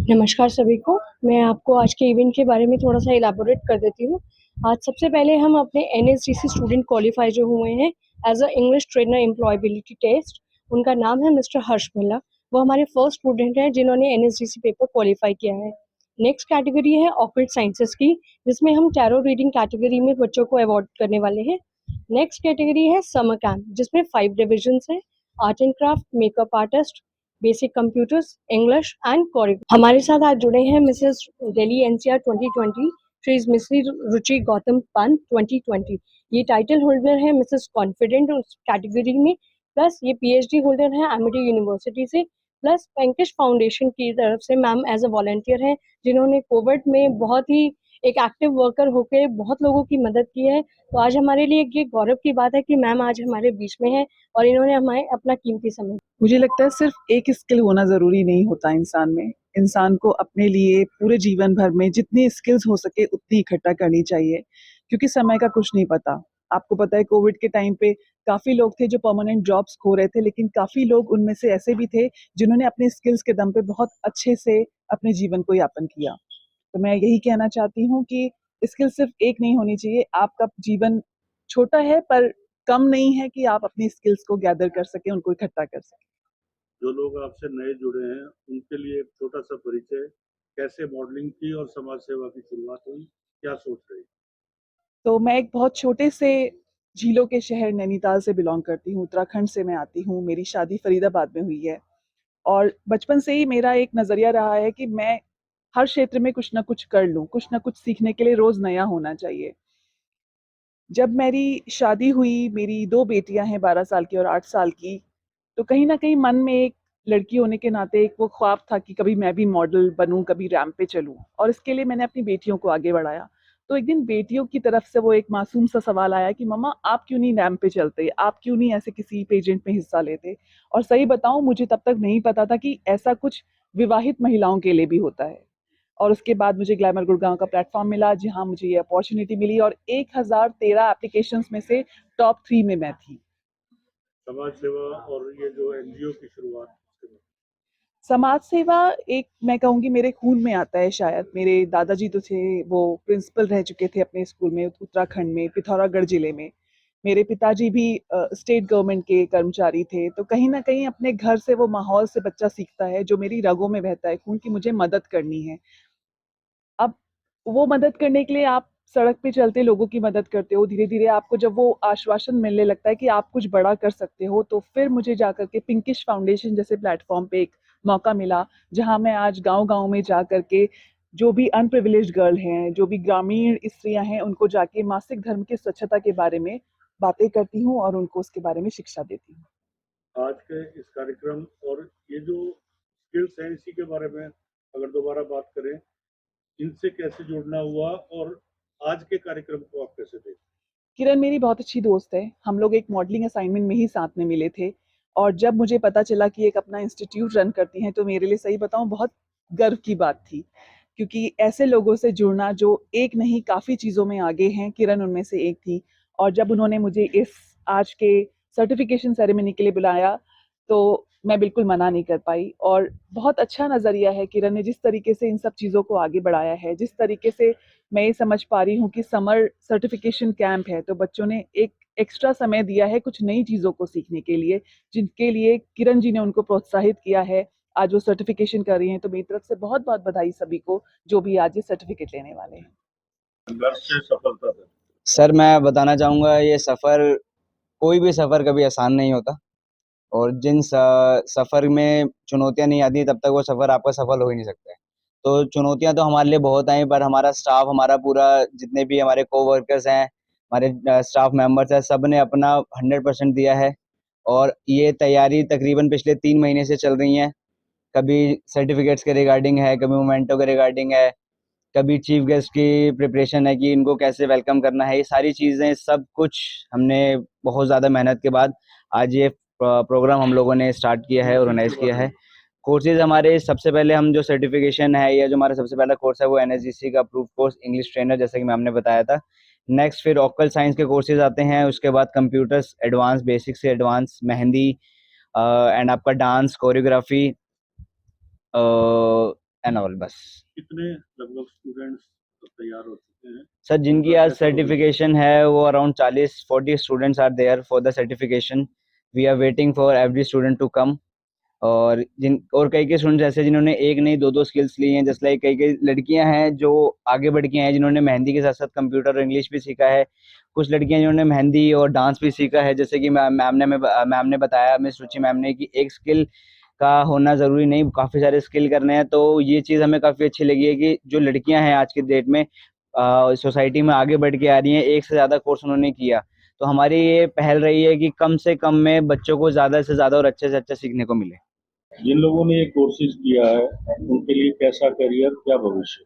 नमस्कार सभी को। मैं आपको आज के इवेंट के बारे में थोड़ा-सा इलैबोरेट कर देती हूँ। आज सबसे पहले हम अपने एनएसडीसी स्टूडेंट क्वालीफाई जो हुए हैं as a English trainer employability test, उनका नाम है मिस्टर हर्ष भल्ला। वो हमारे फर्स्ट स्टूडेंट हैं जिन्होंने एनएसडीसी पेपर क्वालीफाई किया है। नेक्स्ट कैटेगरी है ऑकल्ट साइंसेज़ की, जिसमें हम टैरो रीडिंग कैटेगरी में बच्चों को अवॉर्ड करने वाले हैं। नेक्स्ट कैटेगरी है समर कैंप, जिसमें 5 डिविजन्स हैं: art and craft, makeup artist, basic computers, English and choreography. हमारे साथ आज जुड़े हैं Mrs Delhi NCR 2020, she is Mrs Ruchi Gautam Pant 2020। ये टाइटल होल्डर है मिसेस कॉन्फिडेंट उस कैटेगरी में, प्लस ये पीएचडी होल्डर है एमिटी यूनिवर्सिटी से, प्लस पेंकिश फाउंडेशन की तरफ से मैम एज अ वॉलंटियर हैं, जिन्होंने कोविड में बहुत ही एक एक्टिव वर्कर होकर बहुत लोगों की मदद की है। तो आज हमारे लिए ये गौरव की बात है कि मैम आज हमारे बीच में है और इन्होंने हमें अपना कीमती समय। मुझे लगता है सिर्फ एक स्किल होना ज़रूरी नहीं होता इंसान में। इंसान को अपने लिए पूरे जीवन भर में जितनी स्किल्स हो सके उतनी इकट्ठा करनी चाहिए, क्योंकि समय का कुछ नहीं पता। आपको पता है कोविड के टाइम पे काफ़ी लोग थे जो परमानेंट जॉब्स खो रहे थे, लेकिन काफ़ी लोग उनमें से ऐसे भी थे जिन्होंने अपने स्किल्स के दम पे बहुत अच्छे से अपने जीवन को यापन किया। तो मैं यही कहना चाहती हूँ कि स्किल सिर्फ एक नहीं होनी चाहिए। आपका जीवन छोटा है पर कम नहीं है कि आप अपनी स्किल्स को गैदर कर सकें, उनको इकट्ठा कर सकें। जो लोग आपसे नए जुड़े हैं उनके लिए एक छोटा-सा परिचय, कैसे मॉडलिंग की और समाज सेवा की शुरुआत हुई? क्या सोच रहे हैं? तो मैं एक बहुत छोटे से झीलों के शहर नैनीताल से बिलॉन्ग करती हूँ, उत्तराखंड से मैं आती हूँ। मेरी शादी फरीदाबाद में हुई है और बचपन से ही मेरा एक नज़रिया रहा है कि मैं हर क्षेत्र में कुछ ना कुछ कर लूँ, कुछ ना कुछ सीखने के लिए रोज़ नया होना चाहिए। जब मेरी शादी हुई, मेरी 2 बेटियाँ हैं 12 साल की और 8 साल की, तो कहीं न कहीं मन में एक लड़की होने के नाते एक वो ख्वाब था कि कभी मैं भी मॉडल बनूँ, कभी रैंप पे चलूँ, और इसके लिए मैंने अपनी बेटियों को आगे बढ़ाया। तो एक दिन बेटियों की तरफ से वो एक मासूम सा सवाल आया कि मम्मा आप क्यों नहीं रैंप पे चलते? आप क्यों नहीं ऐसे किसी पेजेंट में हिस्सा लेते? और सही बताऊँ मुझे तब तक नहीं पता था कि ऐसा कुछ विवाहित महिलाओं के लिए भी होता है। और उसके बाद मुझे ग्लैमर गुड़गांव का प्लेटफॉर्म मिला, जहाँ मुझे ये अपॉर्चुनिटी मिली और 1013 एप्लीकेशंस में से टॉप 3 में मैं थी। समाज सेवा और ये जो एनजीओ की शुरुआत उसके बारे समाज सेवा एक मैं कहूँगी मेरे खून में आता है शायद। मेरे दादाजी तो थे, वो प्रिंसिपल रह चुके थे अपने स्कूल में उत्तराखंड में, पिथौरागढ़ जिले में। मेरे पिताजी भी स्टेट गवर्नमेंट के कर्मचारी थे, तो कहीं न कहीं अपने घर से वो माहौल से बच्चा सीखता है, जो मेरी रगों में बहता है खून, कि मुझे मदद करनी है। अब वो मदद करने के लिए आप सड़क पे चलते लोगों की मदद करते हो, धीरे-धीरे आपको जब वो आश्वासन मिलने लगता है कि आप कुछ बड़ा कर सकते हो, तो फिर मुझे जाकर के पिंकिश फाउंडेशन जैसे प्लेटफ़ॉर्म पे एक मौका मिला, जहाँ मैं आज गाँव-गाँव में जा कर के जो भी अनप्रिविलेज्ड गर्ल हैं, जो भी ग्रामीण स्त्रियाँ हैं, उनको जाके मासिक धर्म की स्वच्छता के बारे में बातें करती हूँ और उनको उसके बारे में शिक्षा देती हूँ। में। आज के इस कार्यक्रम और ये जो स्किल्स हैं इसी के बारे में अगर दोबारा बात करें, इनसे कैसे जुड़ना हुआ और आज के कार्यक्रम को आप कैसे देखते हैं? किरण मेरी बहुत अच्छी दोस्त है। हम लोग एक मॉडलिंग असाइनमेंट में ही साथ में मिले थे और जब मुझे पता चला कि एक अपना इंस्टीट्यूट रन करती हैं, तो मेरे लिए सही बताऊँ बहुत गर्व की बात थी। क्योंकि ऐसे लोगों से जुड़ना जो एक नहीं काफ़ी चीज़ों में आगे हैं, किरण उनमें से एक थी। और जब उन्होंने मुझे इस आज के सर्टिफ़िकेशन सेरेमनी के लिए बुलाया, तो मैं बिल्कुल मना नहीं कर पाई। और बहुत अच्छा नज़रिया है किरण ने, जिस तरीके से इन सब चीज़ों को आगे बढ़ाया है, जिस तरीके से मैं ये समझ पा रही हूँ कि समर सर्टिफिकेशन कैंप है, तो बच्चों ने एक एक्स्ट्रा समय दिया है कुछ नई चीज़ों को सीखने के लिए, जिनके लिए किरण जी ने उनको प्रोत्साहित किया है। आज वो सर्टिफिकेशन कर रही हैं, तो मेरी तरफ से बहुत-बहुत बधाई सभी को जो भी आज ये सर्टिफिकेट लेने वाले हैं। संघर्ष से सफलता तक। सर मैं बताना चाहूँगा ये सफ़र कोई भी सफ़र कभी आसान नहीं होता और जिन सफ़र में चुनौतियाँ नहीं आती तब तक वो सफ़र आपका सफल हो ही नहीं सकता है। तो चुनौतियाँ तो हमारे लिए बहुत आई पर हमारा स्टाफ हमारा पूरा जितने भी हमारे कोवर्कर्स हैं, हमारे स्टाफ मेंबर्स हैं, सब ने अपना 100% दिया है और ये तैयारी तकरीबन पिछले 3 महीने से चल रही है। कभी सर्टिफ़िकेट्स के रिगार्डिंग है, कभी मोमेंटो के रिगार्डिंग है, कभी चीफ गेस्ट की प्रिपरेशन है कि इनको कैसे वेलकम करना है। ये सारी चीज़ें सब कुछ हमने बहुत ज़्यादा मेहनत के बाद आज ये प्रोग्राम हम लोगों ने स्टार्ट किया है, ऑर्गेनाइज़ किया है। कोर्सेज़ हमारे सबसे पहले हम जो सर्टिफिकेशन है या जो हमारा सबसे पहला कोर्स है वो एनएसजीसी का अप्रूव्ड कोर्स इंग्लिश ट्रेनर, जैसे कि मैम ने बताया था। नेक्स्ट फिर ऑक्कल साइंस के कोर्सेज़ आते हैं, उसके बाद कंप्यूटर्स एडवांस, बेसिक से एडवांस, मेहंदी एंड आपका डांस, कोरियोग्राफी, एंड ऑल बस। कितने लगभग स्टूडेंट्स तैयार हो चुके हैं? सर जिनकी उनका आज कैसा सर्टिफिकेशन है वो around 40-40 students are there for the certification. We are waiting for every student to come. और कई कई स्टूडेंट्स ऐसे जिन्होंने एक नहीं दो स्किल्स ली हैं, जैसे लाइक कई कई लड़कियां हैं जो आगे बढ़ के हैं, जिन्होंने मेहंदी के साथ साथ कंप्यूटर और इंग्लिश भी सीखा है। कुछ लड़कियां जिन्होंने मेहंदी और डांस भी सीखा है, जैसे कि मैम ने बताया, मिस रुचि मैम ने, कि एक स्किल का होना ज़रूरी नहीं, काफ़ी सारे स्किल करने हैं। तो ये चीज़ हमें काफ़ी अच्छी लगी है कि जो लड़कियां हैं आज के डेट में सोसाइटी में आगे बढ़ के आ रही हैं, एक से ज़्यादा कोर्स उन्होंने किया। तो हमारी ये पहल रही है कि कम से कम में बच्चों को ज़्यादा से ज़्यादा और अच्छे से अच्छा सीखने को मिले। जिन लोगों ने ये कोर्सेज किया है उनके लिए कैसा करियर, क्या भविष्य?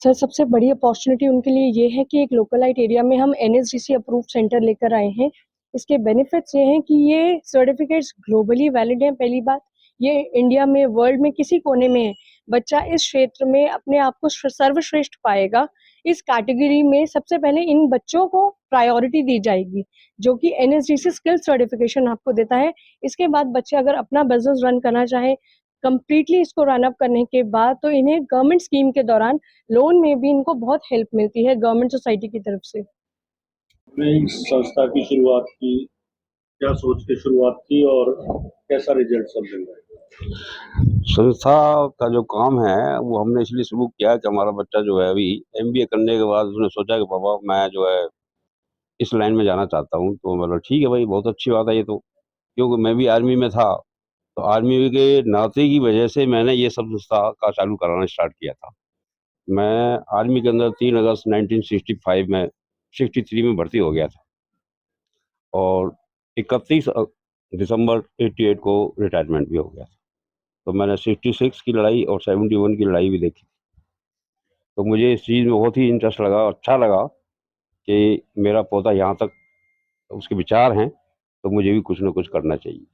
सर सबसे बड़ी अपॉर्चुनिटी उनके लिए ये है कि एक लोकलाइट एरिया में हम NSDC अप्रूव्ड सेंटर लेकर आए हैं। इसके बेनिफिट्स ये हैं कि ये सर्टिफिकेट्स ग्लोबली वैलिड हैं। पहली बात, ये इंडिया में, वर्ल्ड में किसी कोने में है, बच्चा इस क्षेत्र में अपने आप को सर्वश्रेष्ठ पाएगा। इस कैटेगरी में सबसे पहले इन बच्चों को प्रायोरिटी दी जाएगी, जो कि NSDC स्किल सर्टिफिकेशन आपको देता है। इसके बाद बच्चे अगर अपना बिजनेस रन करना चाहे, कंप्लीटली इसको रन अप करने के बाद, तो इन्हें गवर्नमेंट स्कीम के दौरान लोन में भी इनको बहुत हेल्प मिलती है गवर्नमेंट सोसाइटी की तरफ से। आपने इस संस्था की शुरुआत की, क्या सोच के शुरुआत की और कैसा रिजल्ट सब मिल रहा है? संस्था का जो काम है वो हमने इसलिए शुरू किया कि हमारा बच्चा जो है अभी MBA करने के बाद उसने सोचा कि पापा मैं जो है इस लाइन में जाना चाहता हूँ। तो मतलब ठीक है भाई, बहुत अच्छी बात है ये तो, क्योंकि मैं भी आर्मी में था। तो आर्मी के नाते की वजह से मैंने ये सब संस्था का चालू कराना स्टार्ट किया था। मैं आर्मी के अंदर 3 अगस्त 1965 में 63 में भर्ती हो गया था और 31 दिसंबर 88 को रिटायरमेंट भी हो गया था। तो मैंने 66 की लड़ाई और 71 की लड़ाई भी देखी। तो मुझे इस चीज़ में बहुत ही इंटरेस्ट लगा, अच्छा लगा कि मेरा पौधा यहाँ तक उसके विचार हैं, तो मुझे भी कुछ न कुछ करना चाहिए।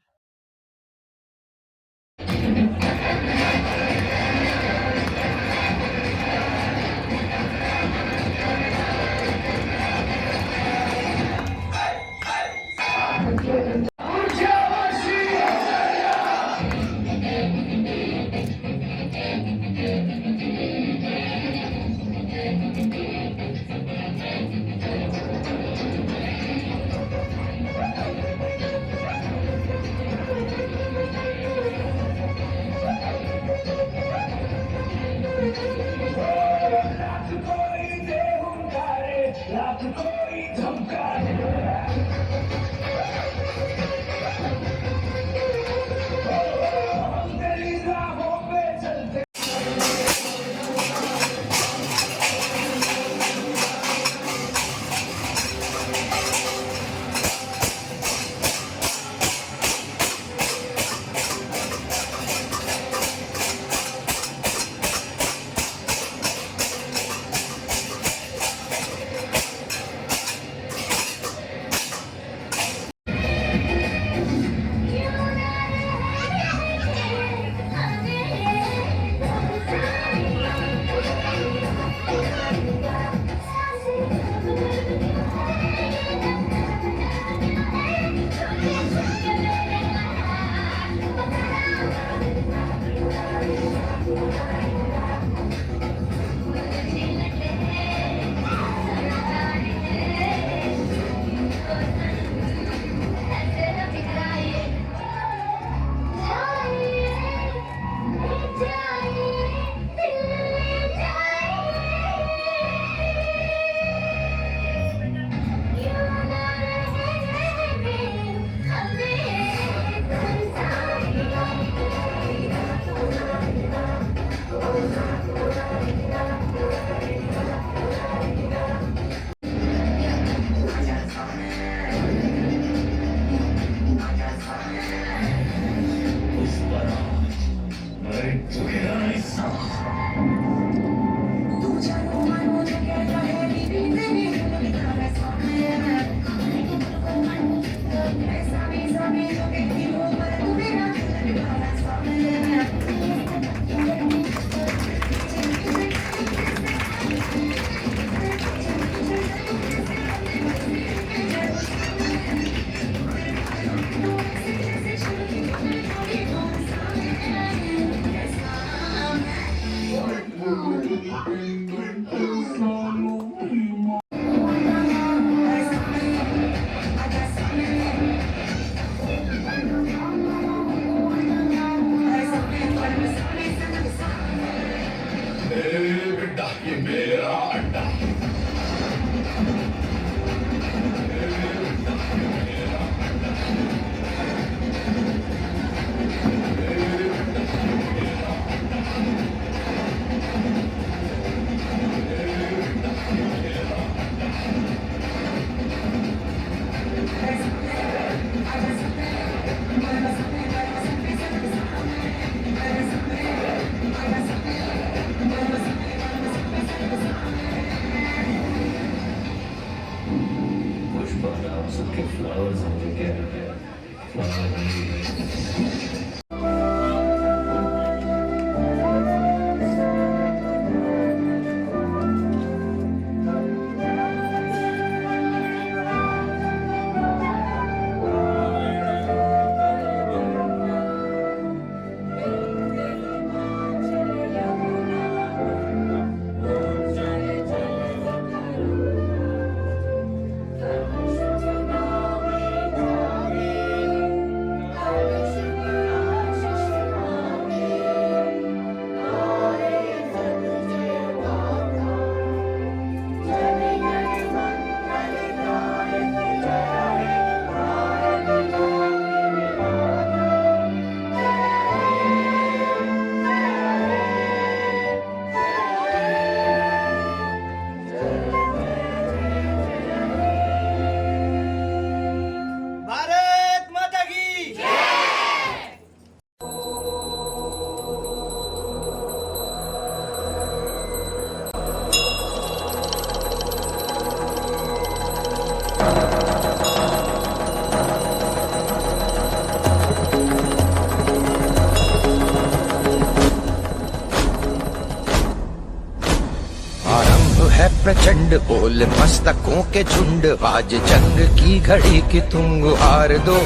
प्रचंड बोल मस्तकों के झुंड, आज जंग की घड़ी की तुम गुहार दो।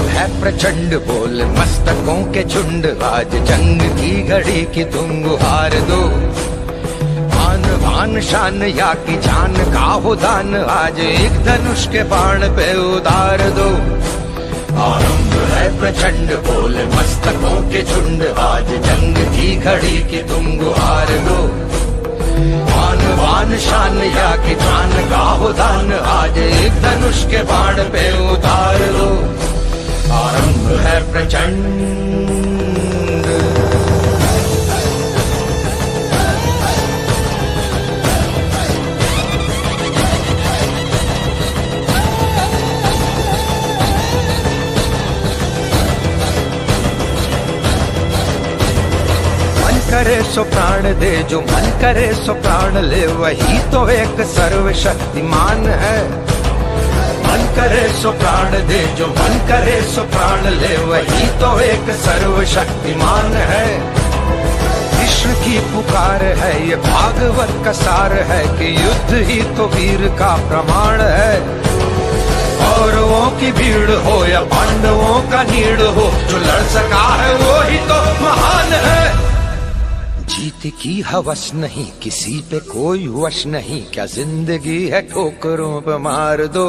है प्रचंड बोल मस्तकों के झुंड, आज जंग की घड़ी की तुम गुहार दो। आन भान शान या की जान का हो दान, आज एक धनुष के बाण पे उतार दो। आरंभ है प्रचंड बोल मस्तकों के झुंड, आज जंग की घड़ी की तुम गुहार दो। आन वान शान या की जान का हो दान, आज एक धनुष के बाण पे उतार दो। आरंभ है प्रचंड। करे सो प्राण दे, जो मन करे सो प्राण ले, वही तो एक सर्वशक्तिमान है। मन करे सो प्राण दे, जो मन करे सो प्राण ले, वही तो एक सर्वशक्तिमान है। कृष्ण की पुकार है, ये भागवत का सार है कि युद्ध ही तो वीर का प्रमाण है। कौरवों की भीड़ हो या पांडवों का नीड़ हो, जो लड़ सका है वो ही तो महान है। जीत की हवस नहीं, किसी पे कोई वश नहीं, क्या जिंदगी है ठोकरों पे मार दो।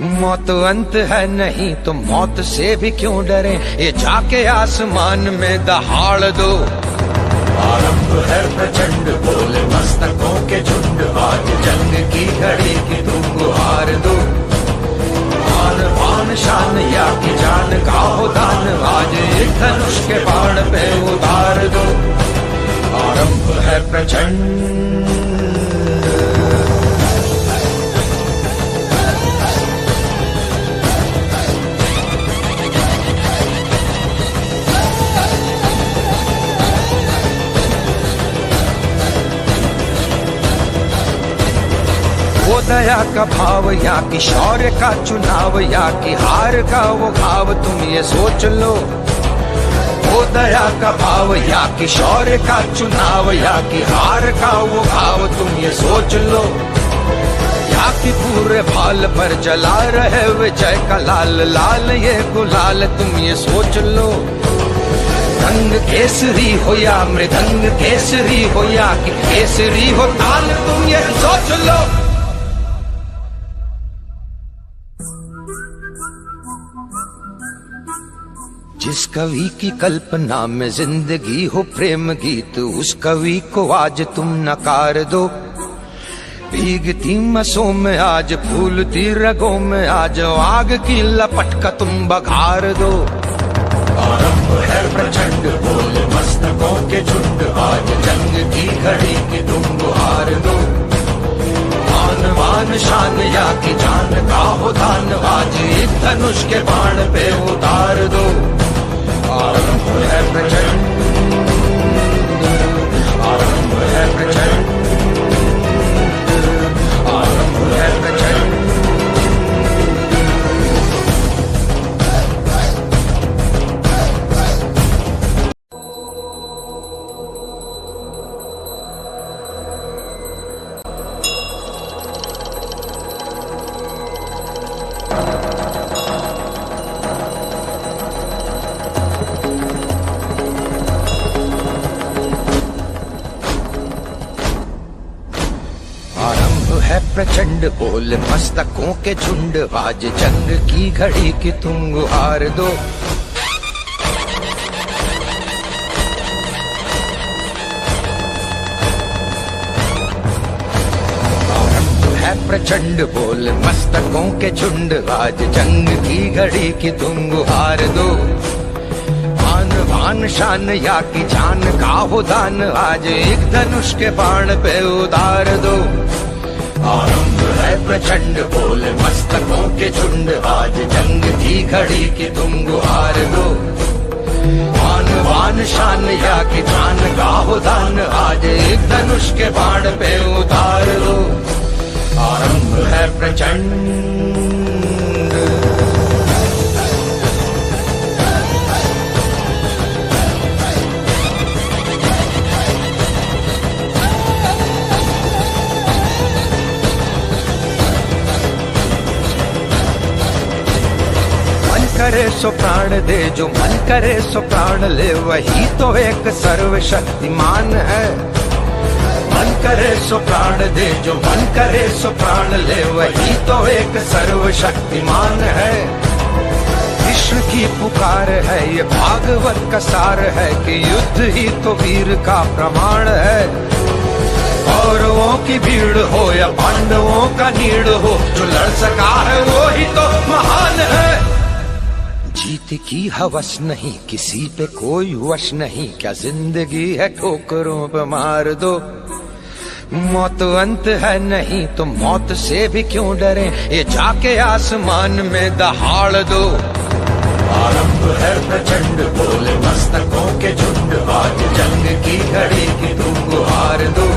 मौत अंत है नहीं तो मौत से भी क्यों डरे, ये जाके आसमान में दहाड़ दो। आरंभ है प्रचंड बोल मस्तकों के झुंड, आज जंग की घड़ी की तुम गुहार दो। आन बान शान या की जान का हो दान, आज एक धनुष के बाण पे उतार दो। आरंभ है प्रचंड। वो दया का भाव या कि शौर्य का चुनाव, या कि हार का वो भाव, तुम ये सोच लो। वो दया का भाव या कि शौर्य का चुनाव, या कि हार का वो भाव, तुम ये सोच लो। या कि पूर्ण पूरे भाल पर जला रहे विजय का लाल लाल ये गुलाल, तुम ये सोच लो। रंग केसरी हो या मृदंग केसरी हो या कि केसरी हो ताल, तुम ये सोच लो। जिस कवि की कल्पना में जिंदगी हो प्रेम गीत, उस कवि को आज तुम नकार दो। भीगती मसों में आज फूलती रगों में आज आग की लपट का तुम बघार दो। आरंभ है प्रचंड बोल मस्तकों के झुंड, आज जंग की घड़ी की तुम गुहार दो। मान मान शान या की जान का हो दान, आज एक धनुष के बाण पे उतार दो। आरंभ है प्रचंड, आरंभ है प्रचंड, आरंभ है प्रचंड। प्रचंड बोल मस्तकों के झुंड, आज जंग की घड़ी की तुम गुहार दो। आरंभ है प्रचंड बोल मस्तकों के झुंड, आज जंग की घड़ी की तुम गुहार दो। मान भान शान या की जान का हो दान, आज एक धनुष के बाण पे उतार दो। आरंभ है प्रचंड बोल मस्तकों के झुंड, आज जंग की घड़ी की तुम गुहार दो। मान वान शान या की जान का हो दान, आज एक धनुष के बाण पे उतार दो। आरंभ है प्रचंड। करे सो प्राण दे, जो मन करे सो प्राण ले, वही तो एक सर्वशक्तिमान है। मन करे सो प्राण दे, जो मन करे सो प्राण ले, वही तो एक सर्वशक्तिमान है। कृष्ण की पुकार है ये भागवत का सार है, कि युद्ध ही तो वीर का प्रमाण है। कौरवों की भीड़ हो या पांडवों का नीड़ हो, जो लड़ सका है वो ही तो महान है। जीत की हवस नहीं, किसी पे कोई वश नहीं, क्या जिंदगी है ठोकरों पे मार दो। मौत अंत है नहीं तो मौत से भी क्यों डरे, ये जाके आसमान में दहाड़ दो। आरंभ है प्रचंड बोले मस्तकों के झुंड, आज जंग की घड़ी की तुम गुहार दो।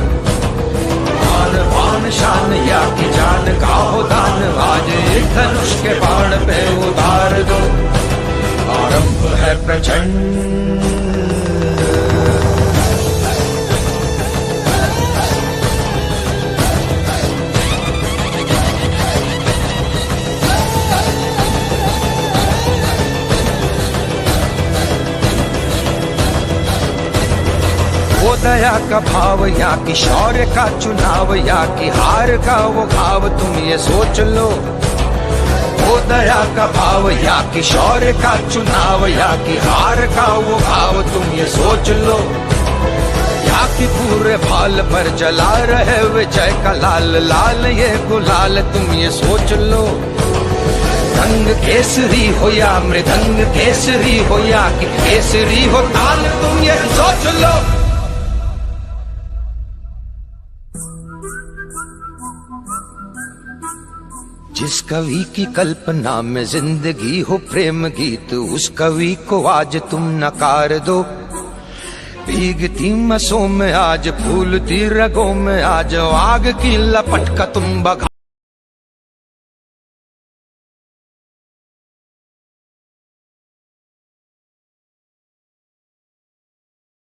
मान वान शान या की जान का हो दान, आज एक धनुष के बाण पे उतार दो। आरंभ है प्रचंड। वो दया का भाव या कि शौर्य का चुनाव, या कि हार का वो घाव, तुम ये सोच लो। वो दया का भाव या कि शौर्य का चुनाव, या कि हार का वो भाव, तुम ये सोच लो। या कि पूरे भाल पर जला रहे विजय का लाल लाल ये गुलाल, तुम ये सोच लो। रंग केसरी हो या मृदंग केसरी हो, या कि केसरी हो ताल, तुम ये सोच लो। जिस कवि की कल्पना में जिंदगी हो प्रेम गीत, उस कवि को आज तुम नकार दो। भीगती मसों में आज फूलती रगों में आज आग की लपट का तुम बघा